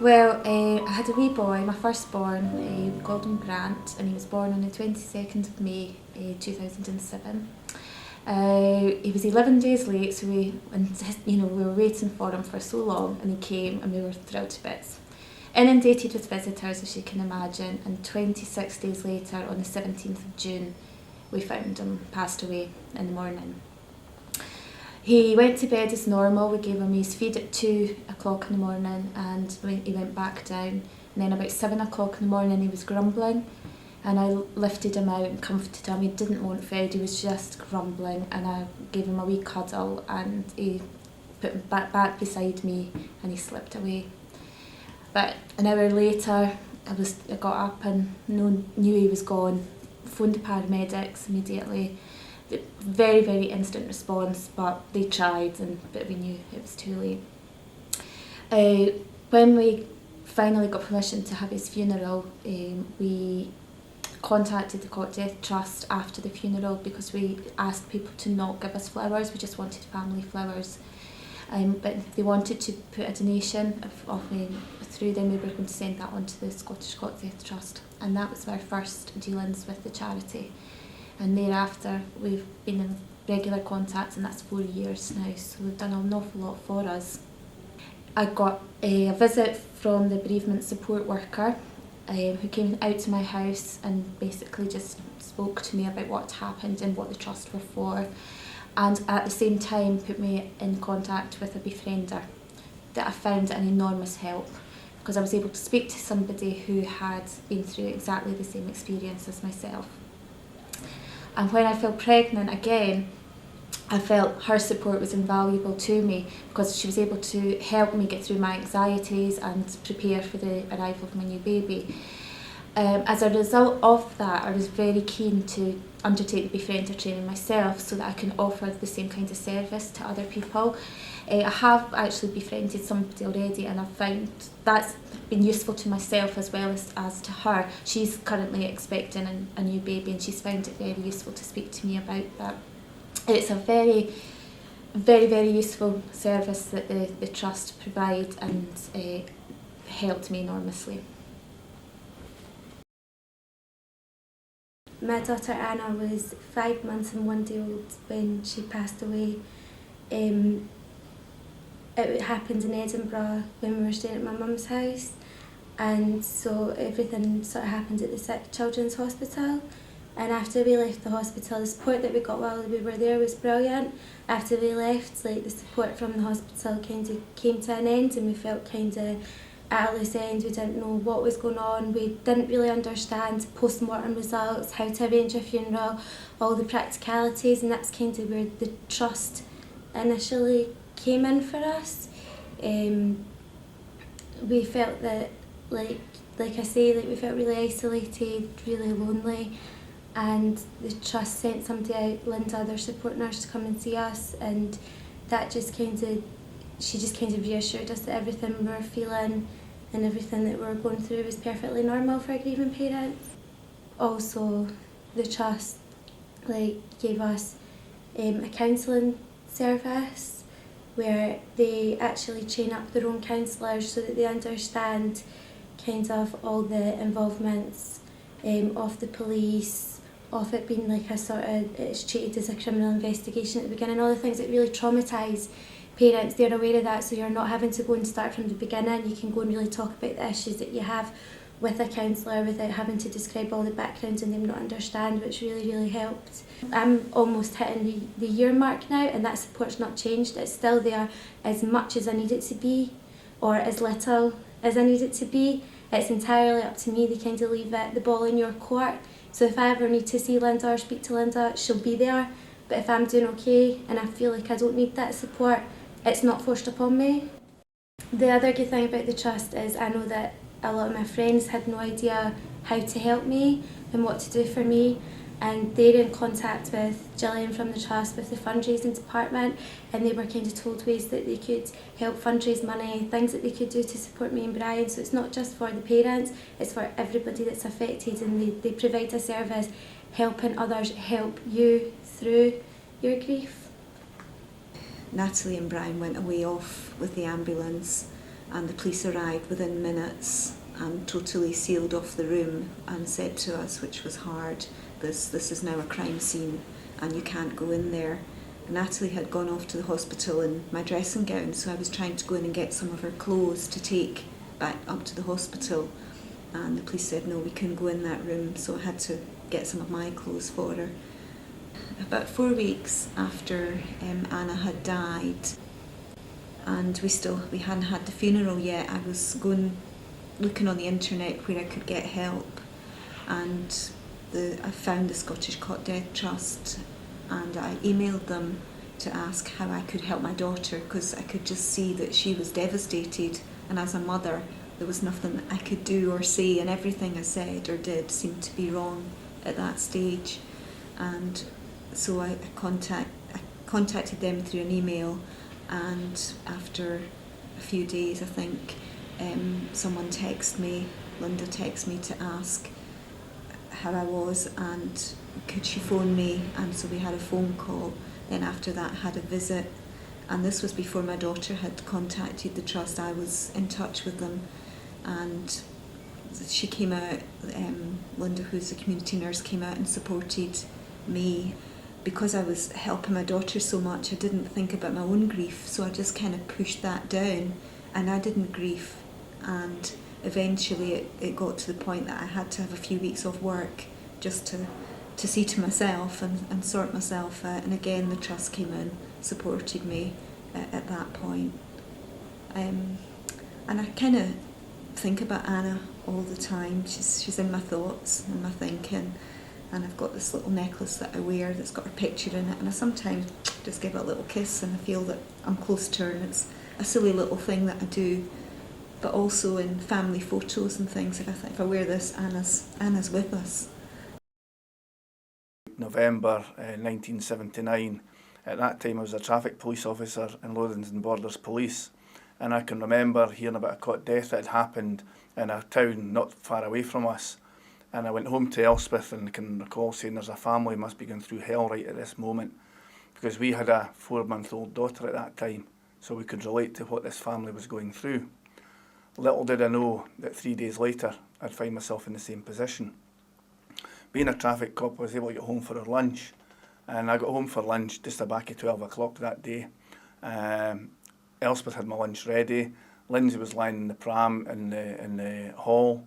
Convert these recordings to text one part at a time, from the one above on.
Well, I had a wee boy, my firstborn, we called him Grant, and he was born on the 22nd of May 2007. He was 11 days late, so we were waiting for him for so long, and he came, and we were thrilled to bits. Inundated with visitors, as you can imagine, and 26 days later, on the 17th of June, we found him passed away in the morning. He went to bed as normal. We gave him his feed at 2 o'clock in the morning, and he went back down. And then about 7 o'clock in the morning he was grumbling, and I lifted him out and comforted him. He didn't want fed, he was just grumbling, and I gave him a wee cuddle, and he put him back beside me, and he slipped away. But an hour later I got up and knew he was gone. Phoned the paramedics immediately. Very, very instant response, but they tried, but we knew it was too late. When we finally got permission to have his funeral, we contacted the Cot Death Trust after the funeral because we asked people to not give us flowers. We just wanted family flowers. But if they wanted to put a donation through, then we were going to send that on to the Scottish Cot Death Trust, and that was our first dealings with the charity. And thereafter we've been in regular contact, and that's 4 years now, so we've done an awful lot for us. I got a visit from the bereavement support worker who came out to my house and basically just spoke to me about what had happened and what the trust were for, and at the same time put me in contact with a befriender that I found an enormous help, because I was able to speak to somebody who had been through exactly the same experience as myself. And when I fell pregnant again, I felt her support was invaluable to me, because she was able to help me get through my anxieties and prepare for the arrival of my new baby. As a result of that, I was very keen to undertake the befriender training myself so that I can offer the same kind of service to other people. I have actually befriended somebody already, and I've found that's been useful to myself as well as to her. She's currently expecting a new baby, and she's found it very useful to speak to me about that. It's a very, very, very useful service that the Trust provide, and helped me enormously. My daughter Anna was 5 months and 1 day old when she passed away. It happened in Edinburgh when we were staying at my mum's house, and so everything sort of happened at the Sick Children's Hospital. And after we left the hospital, the support that we got while we were there was brilliant. After we left, the support from the hospital kind of came to an end, and we felt kind of at a loose end. We didn't know what was going on. We didn't really understand post-mortem results, how to arrange a funeral, all the practicalities, and that's kind of where the trust initially came in for us. We felt that, like I say, we felt really isolated, really lonely, and the trust sent somebody out, Linda, their support nurse, to come and see us, and that she just kind of reassured us that everything we were feeling and everything that we were going through was perfectly normal for grieving parents. Also, the trust gave us a counselling service where they actually train up their own counsellors so that they understand kind of all the involvements of the police, of it being like a sort of, it's treated as a criminal investigation at the beginning, all the things that really traumatise parents. They're aware of that, so you're not having to go and start from the beginning. You can go and really talk about the issues that you have with a counsellor without having to describe all the backgrounds and them not understand, which really, really helped. I'm almost hitting the year mark now, and that support's not changed. It's still there as much as I need it to be, or as little as I need it to be. It's entirely up to me. They kind of leave the ball in your court. So if I ever need to see Linda or speak to Linda, she'll be there. But if I'm doing okay and I feel like I don't need that support, it's not forced upon me. The other good thing about the trust is I know that a lot of my friends had no idea how to help me and what to do for me, and they're in contact with Gillian from the trust, with the fundraising department, and they were kind of told ways that they could help fundraise money, things that they could do to support me and Brian. So it's not just for the parents, it's for everybody that's affected, and they provide a service helping others help you through your grief. Natalie and Brian went away off with the ambulance, and the police arrived within minutes and totally sealed off the room and said to us, which was hard, this is now a crime scene and you can't go in there. Natalie had gone off to the hospital in my dressing gown, so I was trying to go in and get some of her clothes to take back up to the hospital, and the police said no, we couldn't go in that room, so I had to get some of my clothes for her. About 4 weeks after Anna had died, and we hadn't had the funeral yet, I was looking on the internet where I could get help, and I found the Scottish Cot Death Trust, and I emailed them to ask how I could help my daughter, because I could just see that she was devastated, and as a mother there was nothing I could do or say, and everything I said or did seemed to be wrong at that stage. And so I contacted them through an email, and after a few days, I think, someone Linda texted me to ask how I was and could she phone me, and so we had a phone call. Then after that had a visit, and this was before my daughter had contacted the trust. I was in touch with them, and she came out, Linda, who's a community nurse, came out and supported me. Because I was helping my daughter so much, I didn't think about my own grief, so I just kind of pushed that down, and I didn't grieve. And eventually it got to the point that I had to have a few weeks off work just to see to myself and sort myself out. And again, the trust came in, supported me at that point. And I kind of think about Anna all the time. She's in my thoughts and my thinking. And I've got this little necklace that I wear that's got her picture in it, and I sometimes just give it a little kiss and I feel that I'm close to her, and it's a silly little thing that I do. But also in family photos and things, if I wear this, Anna's with us. November 1979, at that time I was a traffic police officer in Lothians and Borders Police, and I can remember hearing about a cot death that had happened in a town not far away from us. And I went home to Elspeth and can recall saying there's a family must be going through hell right at this moment, because we had a 4-month-old daughter at that time, so we could relate to what this family was going through. Little did I know that 3 days later I'd find myself in the same position. Being a traffic cop, I was able to get home for our lunch, and I got home for lunch just about 12 o'clock that day. Elspeth had my lunch ready. Lindsay was lying in the pram in the hall.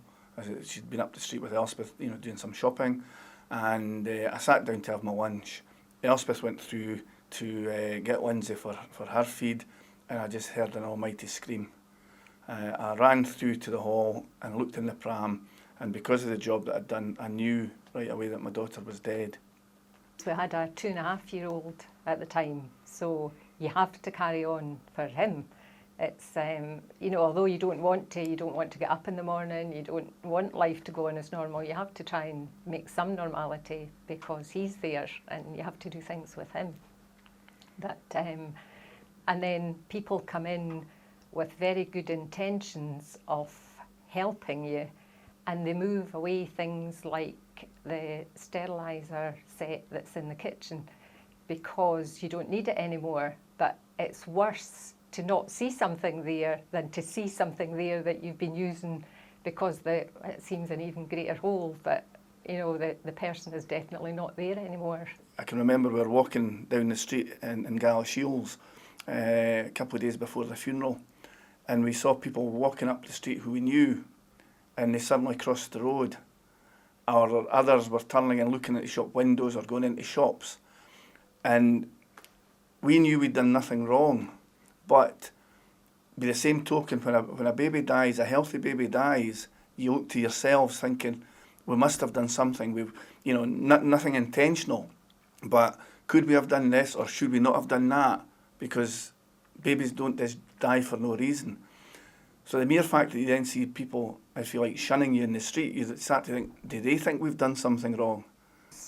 She'd been up the street with Elspeth, doing some shopping, and I sat down to have my lunch. Elspeth went through to get Lindsay for her feed, and I just heard an almighty scream. I ran through to the hall and looked in the pram, and because of the job that I'd done, I knew right away that my daughter was dead. We had a 2.5-year-old at the time, so you have to carry on for him. It's, although you don't want to get up in the morning, you don't want life to go on as normal, you have to try and make some normality because he's there and you have to do things with him. And then people come in with very good intentions of helping you, and they move away things like the steriliser set that's in the kitchen because you don't need it anymore, but it's worse to not see something there than to see something there that you've been using because it seems an even greater hole, but the person is definitely not there anymore. I can remember we were walking down the street in Galashiels a couple of days before the funeral, and we saw people walking up the street who we knew, and they suddenly crossed the road, or others were turning and looking at the shop windows or going into shops, and we knew we'd done nothing wrong. But by the same token, when a baby dies, a healthy baby dies, you look to yourselves thinking, we must have done something. Nothing intentional, but could we have done this or should we not have done that? Because babies don't just die for no reason. So the mere fact that you then see people, I feel like, shunning you in the street, you start to think, do they think we've done something wrong?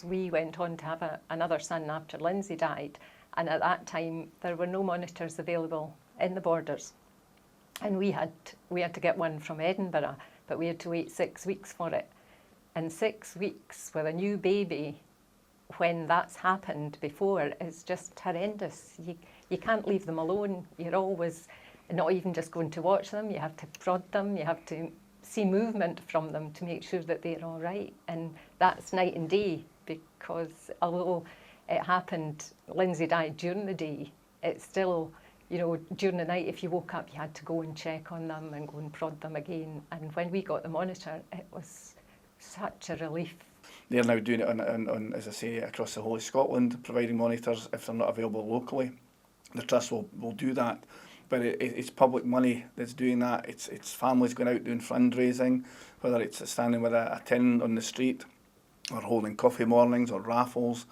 We went on to have another son after Lindsay died. And at that time, there were no monitors available in the Borders. And we had to get one from Edinburgh, but we had to wait 6 weeks for it. And 6 weeks with a new baby, when that's happened before, is just horrendous. You can't leave them alone. You're always not even just going to watch them, you have to prod them, you have to see movement from them to make sure that they're all right. And that's night and day, because although it happened, Lindsay died during the day, it's still, you know, during the night, if you woke up, you had to go and check on them and go and prod them again. And when we got the monitor, it was such a relief. They're now doing it on, as I say, across the whole of Scotland, providing monitors if they're not available locally. The Trust will do that. But it's public money that's doing that. It's families going out doing fundraising, whether it's standing with a tin on the street or holding coffee mornings or raffles,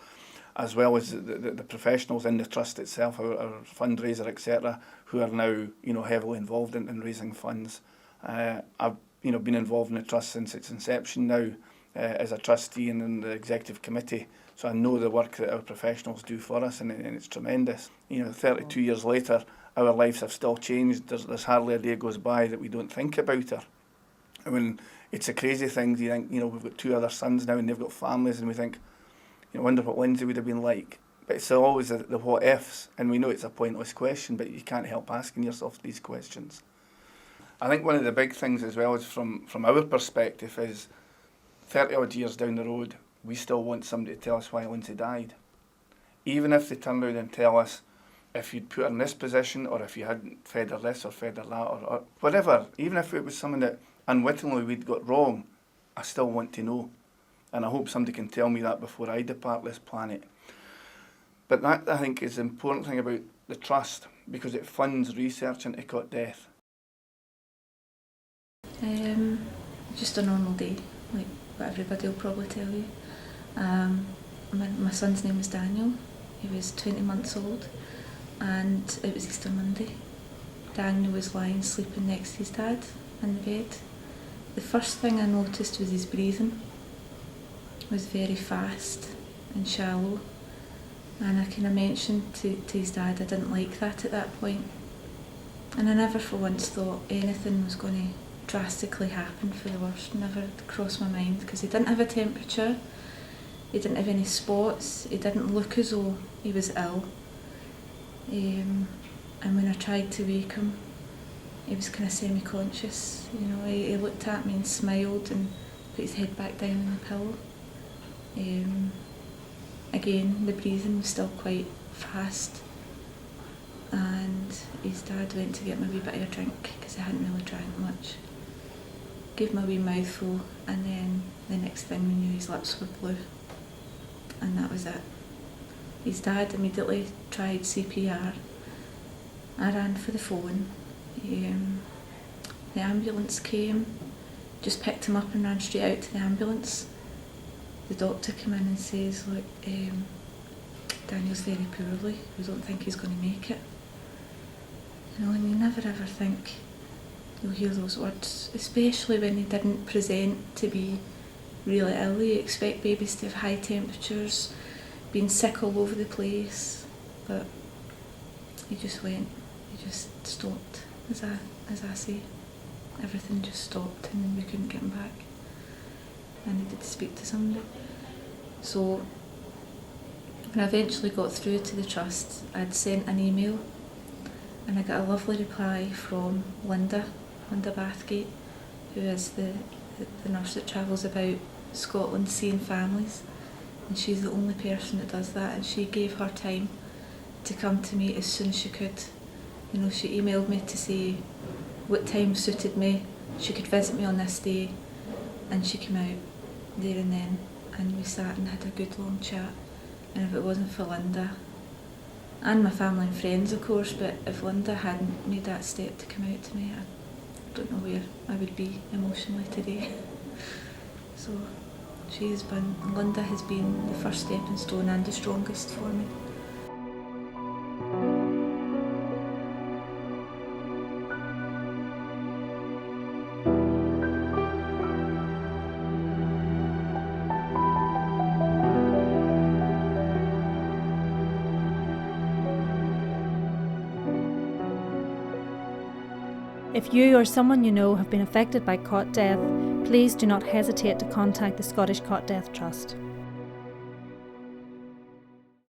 as well as the professionals in the Trust itself, our fundraiser, etc., who are now, you know, heavily involved in raising funds. I've, you know, been involved in the Trust since its inception now as a trustee and in the executive committee. So I know the work that our professionals do for us, and it's tremendous. You know, 32 years later, our lives have still changed. There's hardly a day goes by that we don't think about her. I mean, it's a crazy thing. You think, you know, we've got 2 other sons now and they've got families, and we think, you know, wonder what Lindsay would have been like. But it's always the what ifs, and we know it's a pointless question, but you can't help asking yourself these questions. I think one of the big things as well is from our perspective is 30 odd years down the road, we still want somebody to tell us why Lindsay died. Even if they turn around and tell us, if you'd put her in this position, or if you hadn't fed her this or fed her that, or whatever, even if it was something that unwittingly we'd got wrong, I still want to know. And I hope somebody can tell me that before I depart this planet. But that, I think, is the important thing about the Trust, because it funds research into cot death. Just a normal day, like what everybody will probably tell you. My son's name was Daniel. He was 20 months old, and it was Easter Monday. Daniel was lying sleeping next to his dad in the bed. The first thing I noticed was his breathing was very fast and shallow, and I kind of mentioned to his dad I didn't like that at that point. And I never for once thought anything was going to drastically happen for the worst. Never crossed my mind, because he didn't have a temperature, he didn't have any spots, he didn't look as though he was ill. And when I tried to wake him, he was kind of semi-conscious. You know, he looked at me and smiled and put his head back down on the pillow. Again, the breathing was still quite fast, and his dad went to get me a wee bit of a drink because he hadn't really drank much. Gave him a wee mouthful, and then the next thing we knew, his lips were blue, and that was it. His dad immediately tried CPR. I ran for the phone. The ambulance came, just picked him up and ran straight out to the ambulance. The doctor came in and says, look, Daniel's very poorly, we don't think he's going to make it. You know, and you never ever think you'll hear those words, especially when they didn't present to be really ill. You expect babies to have high temperatures, being sick all over the place, but he just went, he just stopped, as I say. Everything just stopped, and we couldn't get him back. I needed to speak to somebody. So when I eventually got through to the Trust, I'd sent an email, and I got a lovely reply from Linda Bathgate, who is the nurse that travels about Scotland seeing families, and she's the only person that does that, and she gave her time to come to me as soon as she could. You know, she emailed me to say what time suited me, she could visit me on this day, and she came out there and then, and we sat and had a good long chat. And if it wasn't for Linda, and my family and friends of course, but if Linda hadn't made that step to come out to me, I don't know where I would be emotionally today. So Linda has been the first stepping stone and the strongest for me. If you or someone you know have been affected by cot death, please do not hesitate to contact the Scottish Cot Death Trust.